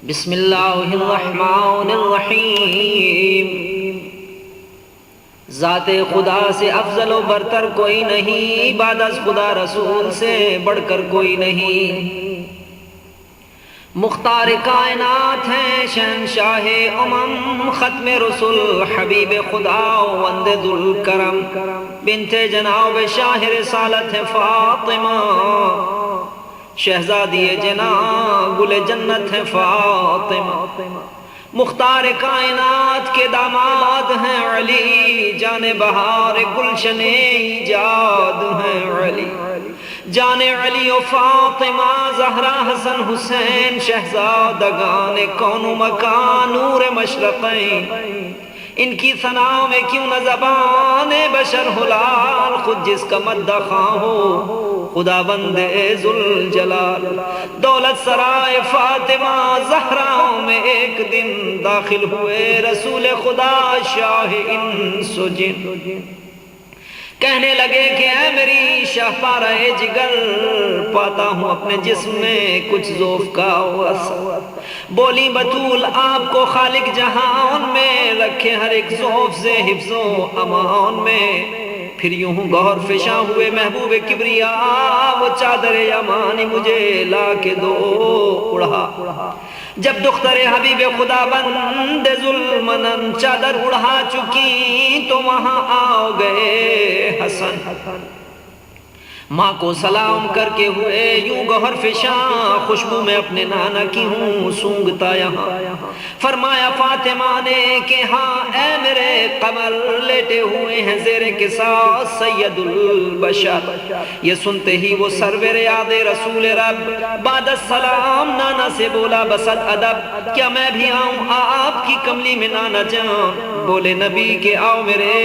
بسم اللہ الرحمن الرحیم۔ ذات خدا سے افضل و برتر کوئی نہیں، بعد از خدا رسول سے بڑھ کر کوئی نہیں۔ مختار کائنات ہیں شہنشاہ امم، ختم رسل حبیب خدا وند ذوالکرم، بنت جناب شاہ رسالت ہے فاطمہ، شہزادی جناب گل جنت ہے فاطمہ۔ مختار کائنات کے داماد ہیں علی، جان بہار گلشن ایجاد ہیں علی، جان علی و فاطمہ زہرا حسن حسین، شہزادگان کون و مکان نور مشرقین، ان کی ثنا میں کیوں نہ زبان بشر حلال، خود جس کا مدح خواہ ہو خدا بند ذوالجلال۔ دولت سرائے فاطمہ زہرا میں ایک دن داخل ہوئے رسول خدا شاہ انس و جن، کہنے لگے کہ اے میری شاہ پارہ جگر، پاتا ہوں اپنے جسم میں کچھ ذوف کا اثر۔ بولی بطول آپ کو خالق جہان میں رکھے ہر ایک ذوف سے حفظ و امان میں۔ پھر یوں گوہر فشاں ہوئے محبوب کبریا، وہ چادر یمانی مجھے لا کے دو اڑھا۔ جب دختر حبیب خدا بند ذوالمنن چادر اڑھا چکی تو وہاں آ گئے حسن، ماں کو سلام کر کے ہوئے یوں گوہر فشاں، خوشبو میں اپنے نانا کی ہوں سونگتا یہاں۔ فرمایا فاطمہ نے کہ ہاں اے میرے قمر، لیٹے ہوئے ہیں زیر قصاص سید البشر۔ یہ سنتے ہی وہ سرور یاد رسول رب بعد السلام نانا سے بولا بصد ادب، کیا میں بھی آؤں آپ کی کملی میں نانا جان؟ بولے نبی کہ آؤ میرے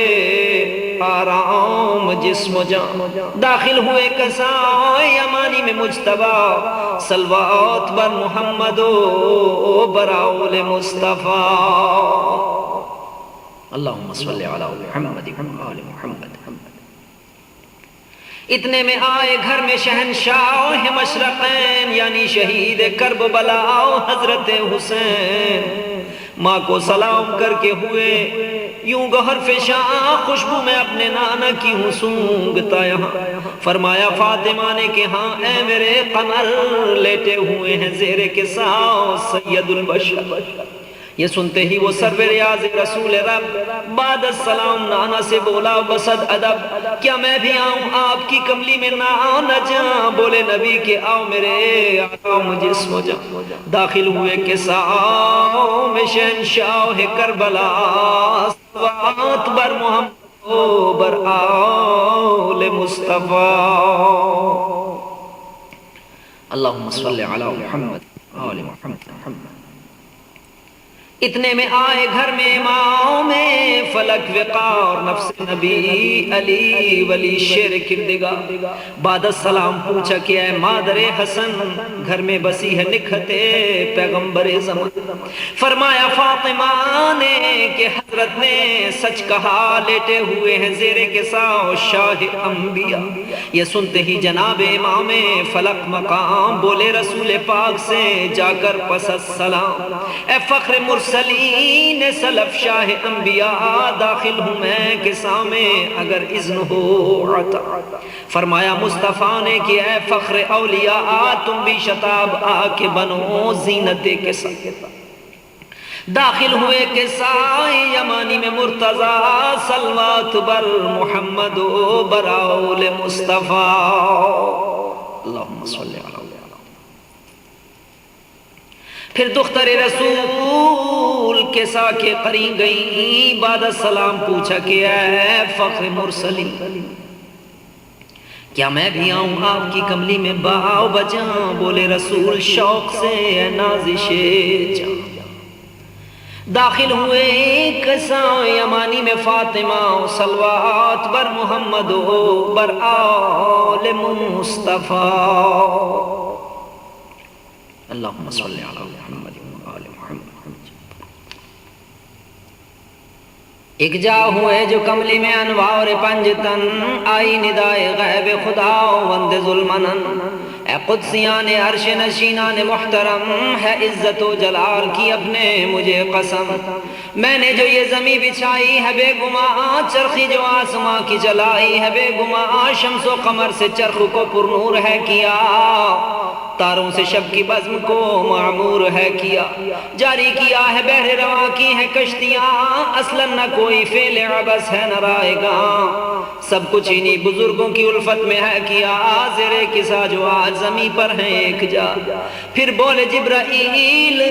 آرام جسم و جان۔ داخل ہوئے قصائے یمانی میں مجتبیٰ، صلوات بر محمد و برآل مصطفیٰ، اللہم صلی علی محمد و آل محمد۔ اتنے میں آئے گھر میں شہنشاہ مشرقین، یعنی شہید کرب و بلا حضرت حسین، ماں کو سلام کر کے ہوئے یوں گوہر فشاں، خوشبو میں اپنے نانا کی ہوں سونگتا یہاں۔ فرمایا فاطمہ نے کہ ہاں اے میرے قمر، لیٹے ہوئے ہیں زیر قصاص سید البشر۔ یہ سنتے ہی وہ سرور یاز رسول رب بعد السلام نانا سے بولا بصد ادب، کیا میں بھی آؤں آپ کی کملی میں نانا جاں؟ بولے نبی کہ آؤ میرے آرام جسم و جان۔ داخل ہوئے قصاؤں میں شہنشاہ کربلا، صلوات بر محمد و بر آل مصطفیٰ، اللہم صلی علی محمد آل محمد۔ اتنے میں آئے گھر میں امام فلک وقار، نفس نبی علی ولی شیر کردگار۔ بعد السلام پوچھا کہ اے مادر حسن، گھر میں بسی ہے نکھتے پیغمبر زمان۔ فرمایا فاطمہ نے کہ حضرت نے سچ کہا، لیٹے ہوئے ہیں زیر قصاص شاہ انبیاء۔ یہ سنتے ہی جناب امام فلک مقام بولے رسول پاک سے جا کر پس السلام، اے فخر مرسلین سلف شاہ انبیاء، داخل ہوں میں قصاں میں اگر اذن ہو عطا۔ فرمایا مصطفیٰ نے کہ اے فخر اولیاء، تم بھی شتاب آ کے بنو زینت قصاں۔ داخل ہوئے قصاں یمانی میں مرتضیٰ، صلوات بر محمد و بر آل مصطفیٰ، اللہم صلی علی۔ پھر دختر رسول قصاں کے قریب گئی، بعد السلام پوچھا کہ اے فخر مرسلی، کیا میں بھی آؤں آپ کی کملی میں باؤ بجاں؟ بولے رسول شوق سے اے نازش جاں۔ داخل ہوئے قصاں یمانی میں فاطمہ، صلوات بر محمد و بر آل مصطفیٰ، اللہم صلی علی محمد و آل محمد۔ ایک جا ہوئے جو کملی میں انوار پنجتن، آئی ندائے غیب خدا وند ذوالمنن، اے قدسیان عرش نشینان محترم، ہے عزت و جلال کی اپنے مجھے قسم، میں نے جو یہ زمین بچھائی ہے بے گماں، چرخی جو آسماں کی جلائی ہے بے گماں، شمس و قمر سے چرخ کو پرنور ہے کیا، تاروں سے شب کی بزم کو معمور ہے کیا، جاری کیا ہے بحر رواں کی ہے کشتیاں، اصلاً نہ کوئی فعل عبث ہے نہ رائے گاں، سب کچھ انہی بزرگوں کی الفت میں ہے کیا، زیر کسا جو آج زمین پر ہیں ایک جا۔ پھر بولے جبرائیل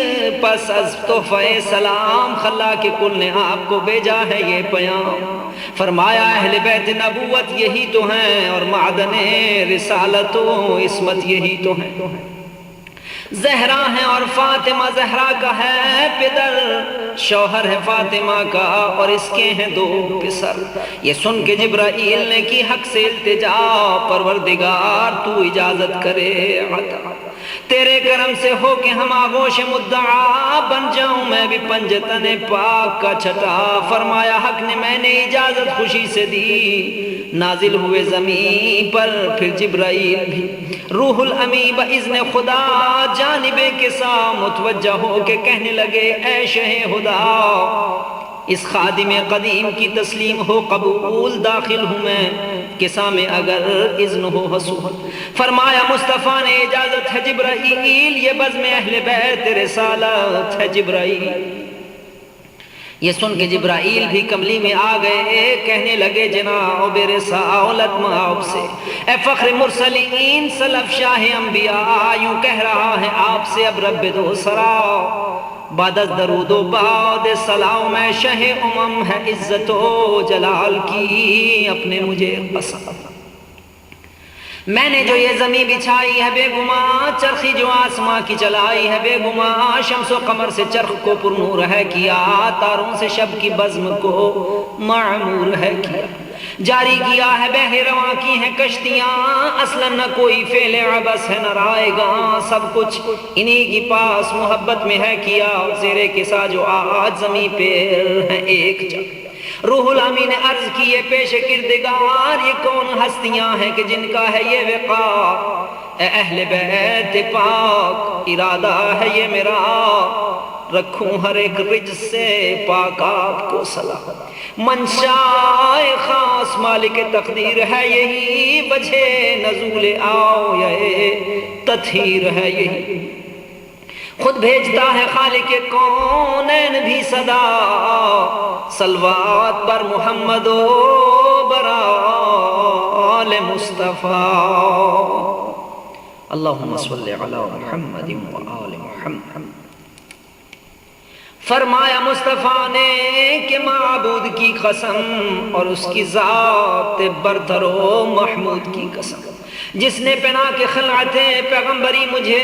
پس از تحفہ سلام، خلا کے کل نے آپ کو بھیجا ہے یہ پیام، فرمایا اہل بیت نبوت یہی تو ہیں، اور معدن رسالت و عصمت یہی تو ہیں، زہرا ہے اور فاطمہ زہرا کا ہے پدر، شوہر ہے فاطمہ کا اور اس کے ہیں دو پسر، یہ سن کے جبرائیل نے کی حق سے التجا، پروردگار تو اجازت کرے عطا، تیرے کرم سے ہو کہ ہم آغوش مدعا، بن جاؤں میں بھی پنجتن پاک کا چھٹا، فرمایا حق نے میں نے اجازت خوشی سے دی، نازل ہوئے زمین پر پھر جبرائیل بھی، روح الامین باذن خدا، جانب کسا متوجہ ہو کے کہنے لگے اے شہ خدا، اس خادم قدیم کی تسلیم ہو قبول، داخل ہوں میں کسا میں اگر اذن ہو حصول، فرمایا مصطفیٰ نے اجازت ہے جبرائیل، یہ بزم اہل بیت رسالت ہے جبرائیل، یہ سن کے جبرائیل بھی کملی میں آ گئے، کہنے لگے جناب رسالت مآب سے، اے فخر مرسلین سلف شاہ انبیاء، یوں کہہ رہا ہے آپ سے اب رب دو سرا، بعد از درود و بعد سلام میں شہ امم، ہے عزت و جلال کی اپنے مجھے قسم، میں نے جو یہ زمین بچھائی ہے بے گماں، چرخی جو آسماں کی چلائی ہے بے گماں، شمس و قمر سے چرخ کو پرنور ہے کیا، تاروں سے شب کی بزم کو معمور ہے کیا، جاری کیا ہے بحر رواں کی ہے کشتیاں، اصلاً نہ کوئی فعل عبث ہے نہ رائے گاں، سب کچھ انہی کی پاس محبت میں ہے کیا، زیر کسا جو آج زمین پہ ہے ایک جا، روح الامین نے عرض کیے پیش کردگار، یہ کون ہستیاں ہیں کہ جن کا ہے یہ وقار، اے اہل بیت پاک ارادہ ہے یہ میرا، رکھوں ہر ایک رجس سے پاک آپ کو سلام، منشاء خاص مالک تقدیر ہے یہی، وجہ نزول آؤ یہ تطہیر ہے یہی، خود بھیجتا ہے خالق کونین بھی صدا، صلوات پر محمد و برآل مصطفیٰ، اللہم صلی علی محمد و آل محمد، فرمایا مصطفیٰ نے کہ معبود کی قسم اور اس کی ذات برتر و محمود کی قسم، جس نے پنا کے خلعتیں پیغمبری مجھے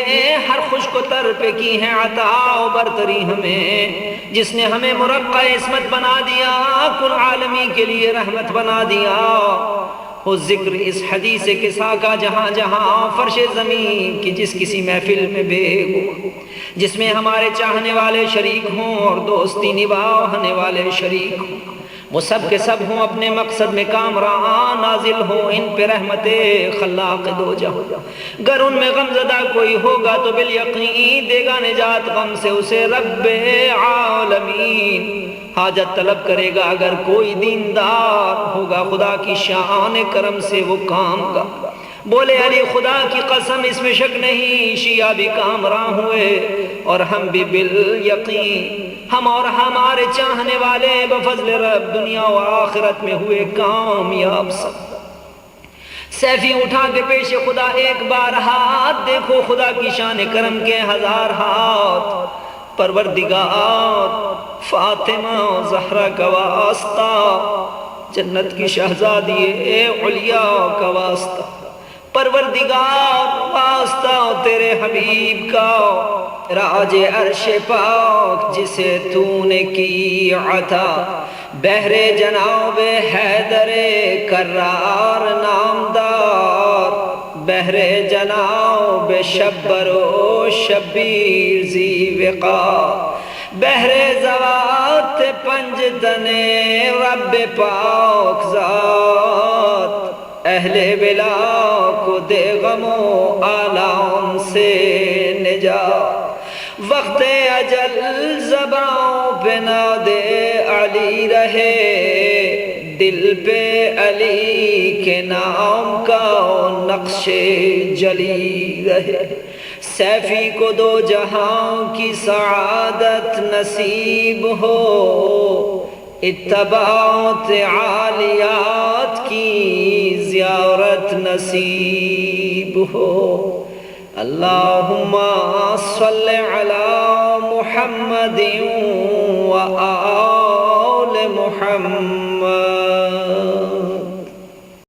ہر خشک و تر پہ کی ہیں عطا و برتری ہمیں، جس نے ہمیں مرقع عصمت بنا دیا، کل عالمی کے لیے رحمت بنا دیا، ہو ذکر اس حدیث کسا کا جہاں جہاں، فرش زمین کی جس کسی محفل میں بے گو، جس میں ہمارے چاہنے والے شریک ہوں اور دوستی نبھانے والے شریک ہوں، وہ سب کے سب ہوں اپنے مقصد میں کامران، نازل ہوں ان پہ رحمت خلاق دو جہاں، گر ان میں غم زدہ کوئی ہوگا تو بالیقین دے گا نجات غم سے اسے رب عالمین، حاجت طلب کرے گا اگر کوئی دیندار ہوگا، خدا کی شان کرم سے وہ کام گا، بولے علی خدا کی قسم اس میں شک نہیں، شیعہ بھی کامراں ہوئے اور ہم بھی بالیقین، ہم اور ہمارے چاہنے والے بفضل رب دنیا و آخرت میں ہوئے کامیاب سب، سیفی اٹھا کے پیش خدا ایک بار ہاتھ، دیکھو خدا کی شان کرم کے ہزار ہاتھ، پروردگار فاطمہ و زہرا کا واسطہ، جنت کی شہزادی علیا کا واسطہ، پروردگار واسطہ تیرے حبیب کا، راج عرش پاک جسے تو نے کی عطا، بحر جناب حیدر کرار نامدار، بحر جناب شبر و شبیر ذی وقار، بحر زوات پنج تن رب پاک ذات، اہل بلا کو دے غم و آلام سے نجات، وقت اجل زباں پہ ناد علی رہے، دل پہ علی کے نام کا نقش جلی رہے، سیفی کو دو جہاں کی سعادت نصیب ہو، اتباعت عالیات کی زیارت نصیب ہو۔ اللہم صل علی محمد و آل محمد۔